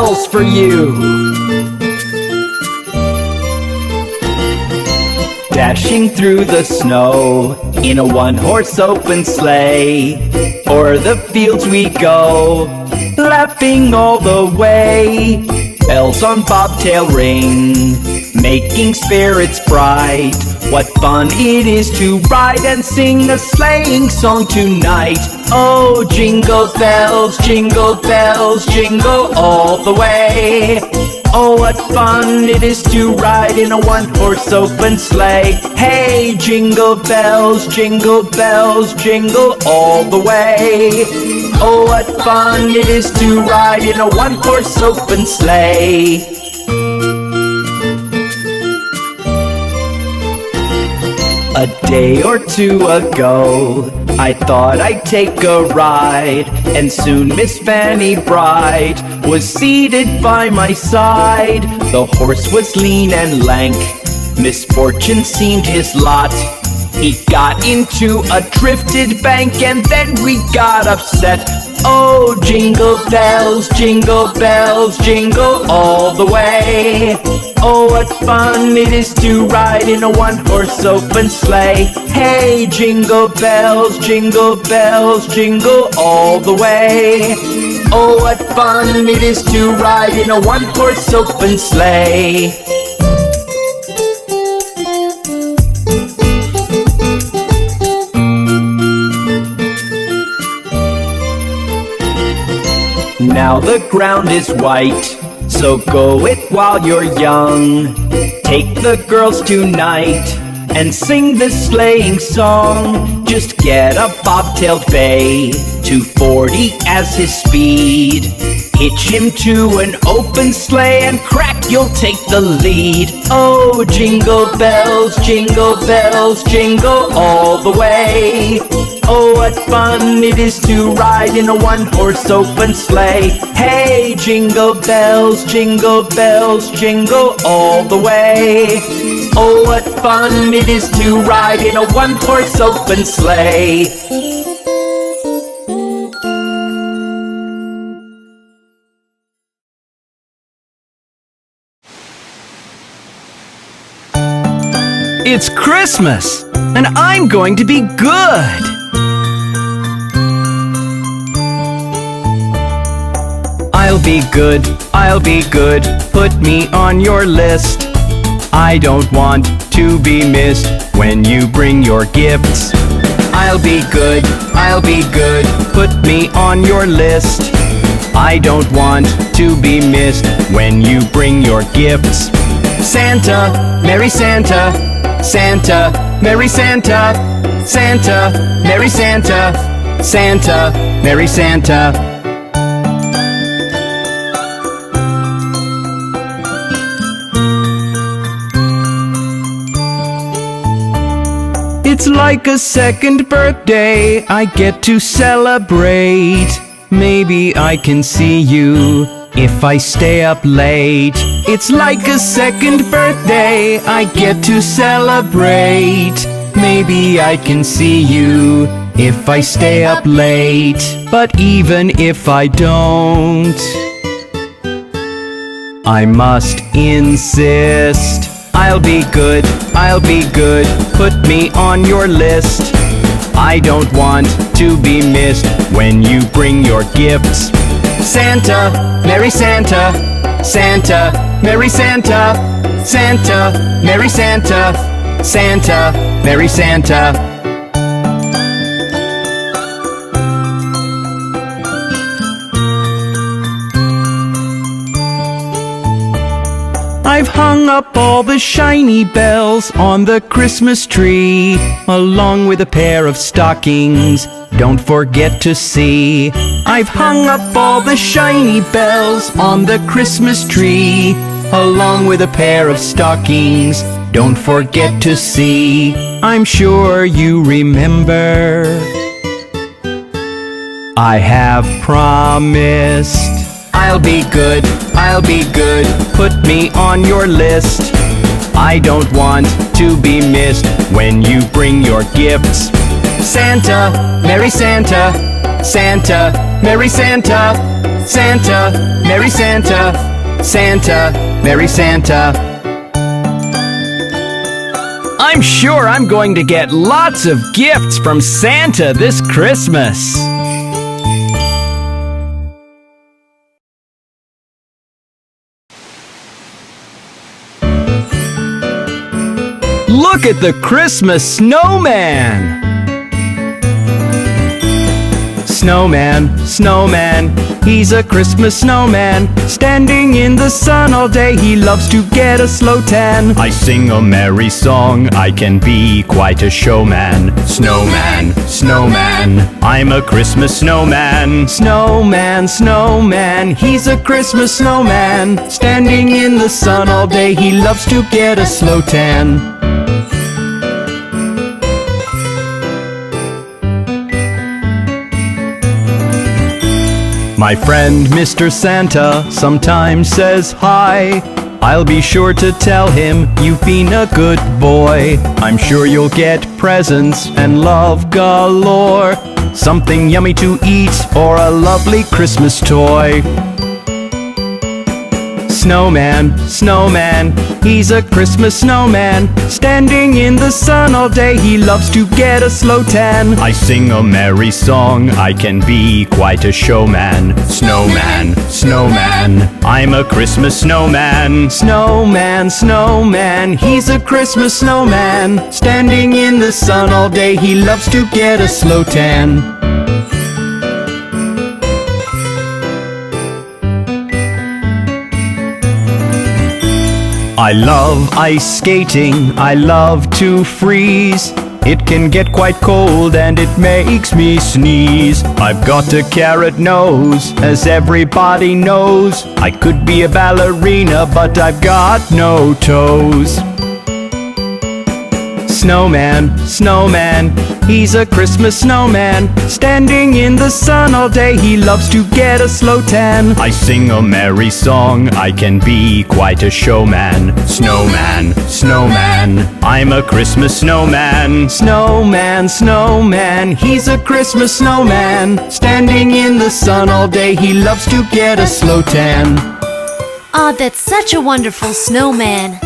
bells for you. Dashing through the snow in a one-horse open sleigh, o'er the fields we go, laughing all the way. Bells on bobtail ring, making spirits bright. What fun it is to ride and sing a sleighing song tonight. Oh, jingle bells, jingle all the way. Oh, what fun it is to ride in a one-horse open sleigh. Hey, jingle bells, jingle all the way. Oh, what fun it is to ride in a one-horse open sleigh. A day or two ago, I thought I'd take a ride, and soon Miss Fanny Bright was seated by my side. The horse was lean and lank, misfortune seemed his lot. He got into a drifted bank, and then we got upset. Oh, jingle bells, jingle all the way. Oh, what fun it is to ride in a one-horse open sleigh. Hey, jingle bells, jingle all the way. Oh, what fun it is to ride in a one-horse open sleigh. Now the ground is white, so go it while you're young. Take the girls tonight and sing this sleighing song. Just get a bobtailed bay, 240 as his speed. Hitch him to an open sleigh and crack, you'll take the lead. Oh, jingle bells, jingle all the way. Oh, what fun it is to ride in a one-horse open sleigh. Hey, jingle bells, jingle all the way. Oh, what fun it is to ride in a one-horse open sleigh. It's Christmas, and I'm going to be good. I'll be good, put me on your list. I don't want to be missed when you bring your gifts. I'll be good, put me on your list. I don't want to be missed when you bring your gifts. Santa, Merry Santa, Santa, Merry Santa, Santa, Merry Santa, Santa, Merry Santa. It's like a second birthday I get to celebrate. Maybe I can see you if I stay up late. It's like a second birthday I get to celebrate. Maybe I can see you if I stay up late. But even if I don't, I must insist. I'll be good, put me on your list. I don't want to be missed when you bring your gifts. Santa, Merry Santa, Santa, Merry Santa, Santa, Merry Santa, Santa, Merry Santa. I've hung up all the shiny bells on the Christmas tree, along with a pair of stockings, don't forget to see. I've hung up all the shiny bells on the Christmas tree, along with a pair of stockings, don't forget to see. I'm sure you remember, I have promised. I'll be good, put me on your list. I don't want to be missed when you bring your gifts. Santa, Merry Santa, Santa, Merry Santa, Santa, Merry Santa, Santa, Merry Santa. I'm sure I'm going to get lots of gifts from Santa this Christmas. Look at the Christmas Snowman! Snowman, snowman, he's a Christmas snowman. Standing in the sun all day, he loves to get a slow tan. I sing a merry song, I can be quite a showman. Snowman, snowman, I'm a Christmas snowman. Snowman, snowman, he's a Christmas snowman. Standing in the sun all day, he loves to get a slow tan. My friend Mr. Santa sometimes says hi. I'll be sure to tell him you've been a good boy. I'm sure you'll get presents and love galore. Something yummy to eat or a lovely Christmas toy. Snowman, snowman, he's a Christmas snowman. Standing in the sun all day, he loves to get a slow tan. I sing a merry song, I can be quite a showman. Snowman, snowman, I'm a Christmas snowman. Snowman, snowman, he's a Christmas snowman. Standing in the sun all day, he loves to get a slow tan. I love ice skating, I love to freeze. It can get quite cold and it makes me sneeze. I've got a carrot nose, as everybody knows. I could be a ballerina, but I've got no toes. Snowman, snowman, he's a Christmas snowman. Standing in the sun all day, he loves to get a slow tan. I sing a merry song, I can be quite a showman. Snowman, snowman, I'm a Christmas snowman. Snowman, snowman, he's a Christmas snowman. Standing in the sun all day, he loves to get a slow tan. Aw, that's such a wonderful snowman.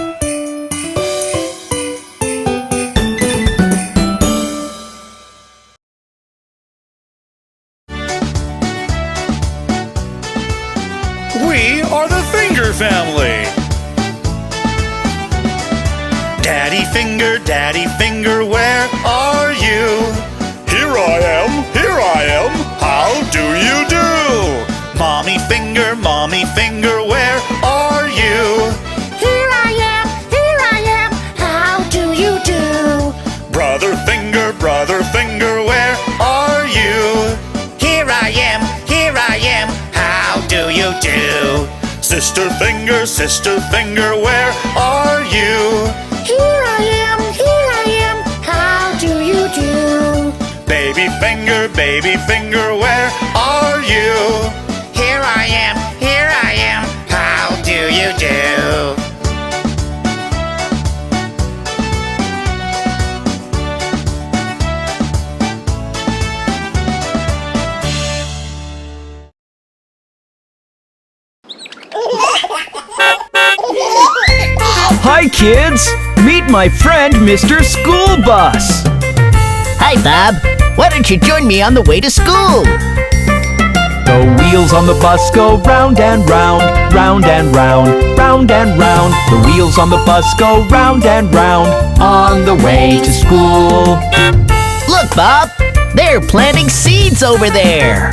We are the Finger family. Daddy Finger, where are you? Here I am, how do you do? Mommy Finger, where are you? Here I am, how do you do? Brother Finger, where are you? Here I am, how do you do? Sister Finger, where are you? Here I am, how do you do? Baby Finger, where are you? Here I am, how do you do? Hi kids! Meet my friend Mr. School Bus! Hi, Bob. Why don't you join me on the way to school? The wheels on the bus go round and round, round and round, round and round. The wheels on the bus go round and round, on the way to school. Look, Bob. They're planting seeds over there.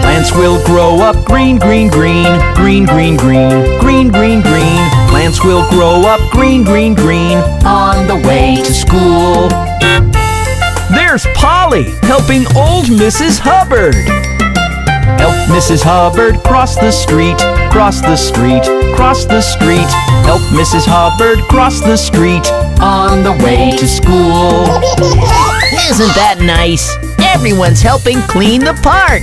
Plants will grow up green, green, green, green, green, green, green, green, green. Plants will grow up green, green, green, on the way to school. There's Polly helping old Mrs. Hubbard. Help Mrs. Hubbard cross the street, cross the street, cross the street. Help Mrs. Hubbard cross the street, on the way to school. Isn't that nice? Everyone's helping clean the park.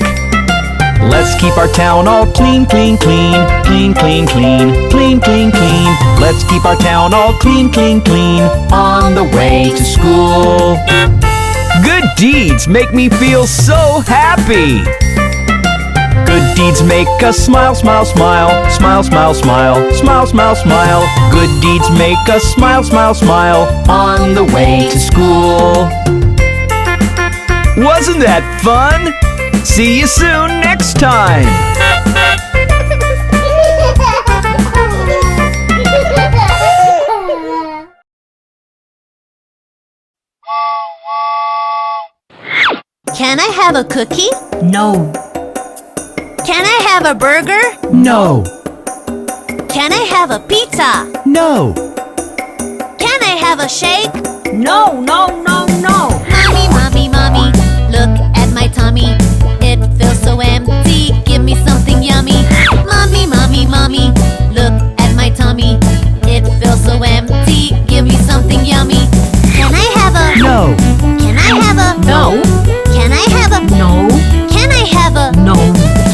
Let's keep our town all clean, clean, clean, clean, clean, clean, clean, clean, clean. Let's keep our town all clean, clean, clean, on the way to school. Good deeds make me feel so happy. Good deeds make us smile, smile, smile. Smile, smile, smile. Smile, smile, smile. Good deeds make us smile, smile, smile. On the way to school. Wasn't that fun? See you soon next time. Can I have a cookie? No. Can I have a burger? No. Can I have a pizza? No. Can I have a shake? No, no, no, no. Mommy, mommy, mommy, look at my tummy. It feels so empty, give me something yummy. Mommy, mommy, mommy, look at my tummy. It feels so empty, give me something yummy. Can I have a... No. Can I have a... No. Can I have a... No. Can I have a... No.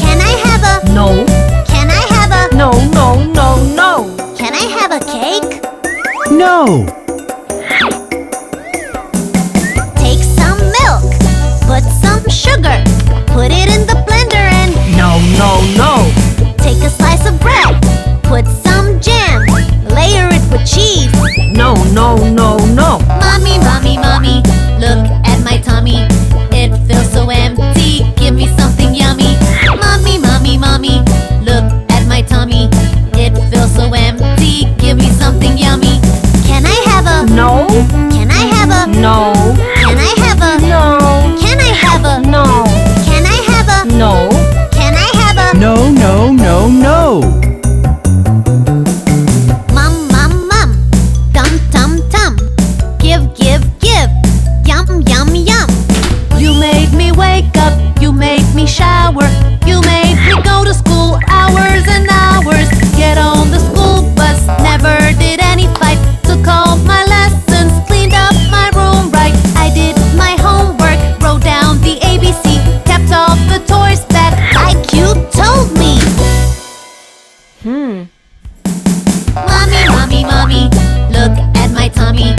Can I have a... No. Can I have a... No, no, no, no. Can I have a cake? No. Take some milk, put some sugar, put it in the blender and No, no, no. take a slice of bread, put some jam, layer it with cheese. No, no, no, no. Mommy, mommy, mommy, look at my tummy. It feels so empty, give me something yummy. Mommy, mommy, mommy, look at my tummy. It feels so empty, give me something yummy. Can I have a... No. Can I have a... No. Can I have a... No. Can I have a... No. Can I have a... No. Can I have a... No, no, no, no. Mum, mum, mum, tum, tum, tum. Give, give, give. Yum, yum, yum. You made me wake up. You made me shower. You made me go to school hours and hours. Get on the school bus. Never did any fight. Took all my lessons. Cleaned up my room right. I did my homework. Wrote down the ABC. Kept all the toys back like you told me. Mommy, mommy, mommy, look at my tummy.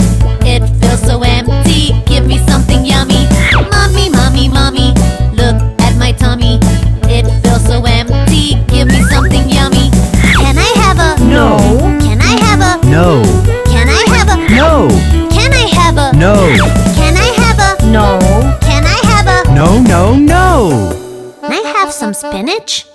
It feels so empty, give me something yummy. Mommy, mommy, mommy, look at my tummy. It feels so empty, give me something yummy. Can I have a... No. Can I have a... No. Can I have a... No. Can I have a... No. Can I have a... No. Can I have a... No, no, no. Can I have some spinach?